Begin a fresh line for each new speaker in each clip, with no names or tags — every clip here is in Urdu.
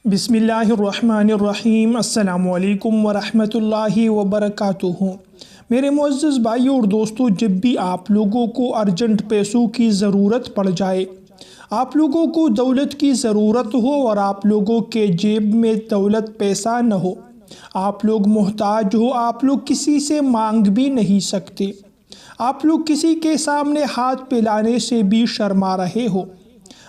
بسم اللہ الرحمن الرحیم۔ السلام علیکم ورحمۃ اللہ وبرکاتہ۔ میرے معزز بھائیوں اور دوستوں، جب بھی آپ لوگوں کو ارجنٹ پیسوں کی ضرورت پڑ جائے، آپ لوگوں کو دولت کی ضرورت ہو اور آپ لوگوں کے جیب میں دولت پیسہ نہ ہو، آپ لوگ محتاج ہو، آپ لوگ کسی سے مانگ بھی نہیں سکتے، آپ لوگ کسی کے سامنے ہاتھ پھیلانے سے بھی شرما رہے ہو،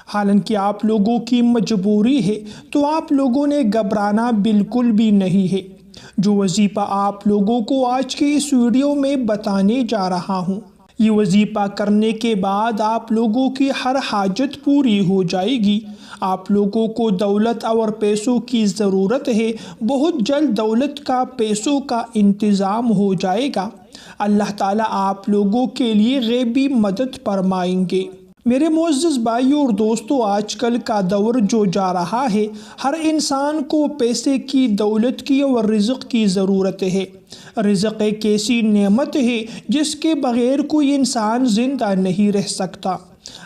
حالانکہ آپ لوگوں کی مجبوری ہے، تو آپ لوگوں نے گھبرانا بالکل بھی نہیں ہے۔ جو وظیفہ آپ لوگوں کو آج کے اس ویڈیو میں بتانے جا رہا ہوں، یہ وظیفہ کرنے کے بعد آپ لوگوں کی ہر حاجت پوری ہو جائے گی۔ آپ لوگوں کو دولت اور پیسوں کی ضرورت ہے، بہت جلد دولت کا، پیسوں کا انتظام ہو جائے گا۔ اللہ تعالیٰ آپ لوگوں کے لیے غیبی مدد فرمائیں گے۔ میرے معزز بھائیوں اور دوستوں، آج کل کا دور جو جا رہا ہے، ہر انسان کو پیسے کی، دولت کی اور رزق کی ضرورت ہے۔ رزق ایک ایسی نعمت ہے جس کے بغیر کوئی انسان زندہ نہیں رہ سکتا۔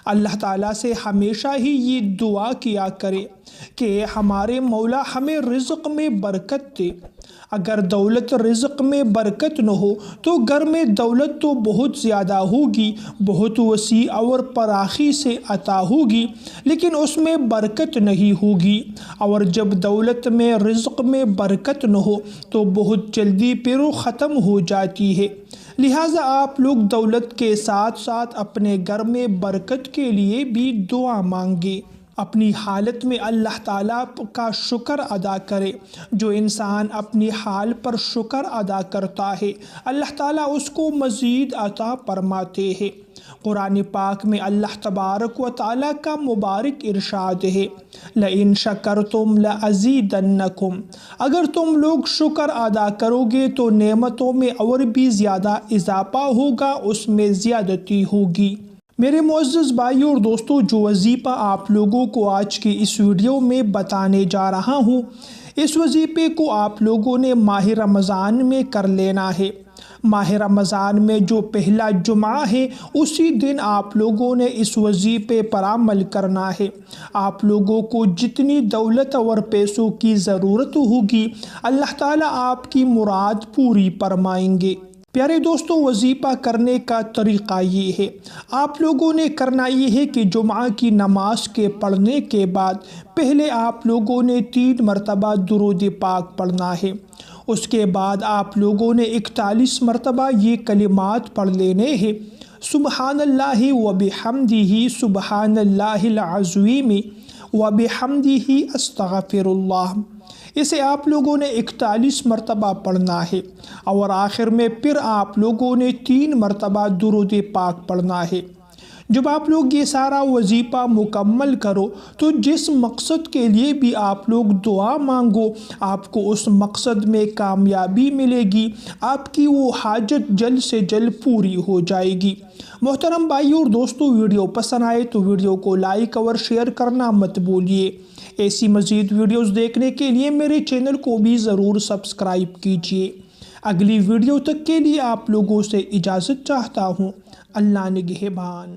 اللہ تعالیٰ سے ہمیشہ ہی یہ دعا کیا کرے کہ ہمارے مولا ہمیں رزق میں برکت دے۔ اگر دولت رزق میں برکت نہ ہو تو گھر میں دولت تو بہت زیادہ ہوگی، بہت وسیع اور فراخی سے عطا ہوگی، لیکن اس میں برکت نہیں ہوگی۔ اور جب دولت میں، رزق میں برکت نہ ہو تو بہت جلدی پھر وہ ختم ہو جاتی ہے۔ لہٰذا آپ لوگ دولت کے ساتھ ساتھ اپنے گھر میں برکت کے لیے بھی دعا مانگیں۔ اپنی حالت میں اللہ تعالیٰ کا شکر ادا کرے۔ جو انسان اپنی حال پر شکر ادا کرتا ہے، اللہ تعالیٰ اس کو مزید عطا فرماتے ہیں۔ قرآن پاک میں اللہ تبارک و تعالیٰ کا مبارک ارشاد ہے، لَإِن شَكَرْتُمْ لَأَزِيدَنَّكُمْ۔ اگر تم لوگ شکر ادا کرو گے تو نعمتوں میں اور بھی زیادہ اضافہ ہوگا، اس میں زیادتی ہوگی۔ میرے معزز بھائیوں اور دوستوں، جو وظیفہ آپ لوگوں کو آج کی اس ویڈیو میں بتانے جا رہا ہوں، اس وظیفے کو آپ لوگوں نے ماہ رمضان میں کر لینا ہے۔ ماہ رمضان میں جو پہلا جمعہ ہے، اسی دن آپ لوگوں نے اس وظیفے پر عمل کرنا ہے۔ آپ لوگوں کو جتنی دولت اور پیسوں کی ضرورت ہوگی، اللہ تعالیٰ آپ کی مراد پوری فرمائیں گے۔ پیارے دوستوں، وظیفہ کرنے کا طریقہ یہ ہے، آپ لوگوں نے کرنا یہ ہے کہ جمعہ کی نماز کے پڑھنے کے بعد پہلے آپ لوگوں نے 3 مرتبہ درود پاک پڑھنا ہے۔ اس کے بعد آپ لوگوں نے 41 مرتبہ یہ کلمات پڑھ لینے ہیں، سبحان اللہ وبحمدہ، سبحان اللہ العظیم وبحمدہ، استغفر اللہ۔ اسے آپ لوگوں نے 41 مرتبہ پڑھنا ہے، اور آخر میں پھر آپ لوگوں نے 3 مرتبہ درود پاک پڑھنا ہے۔ جب آپ لوگ یہ سارا وظیفہ مکمل کرو تو جس مقصد کے لیے بھی آپ لوگ دعا مانگو، آپ کو اس مقصد میں کامیابی ملے گی، آپ کی وہ حاجت جلد سے جلد پوری ہو جائے گی۔ محترم بھائیوں اور دوستوں، ویڈیو پسند آئے تو ویڈیو کو لائک اور شیئر کرنا مت بھولیے۔ ایسی مزید ویڈیوز دیکھنے کے لیے میرے چینل کو بھی ضرور سبسکرائب کیجیے۔ اگلی ویڈیو تک کے لیے آپ لوگوں سے اجازت چاہتا ہوں۔ اللہ نگہبان۔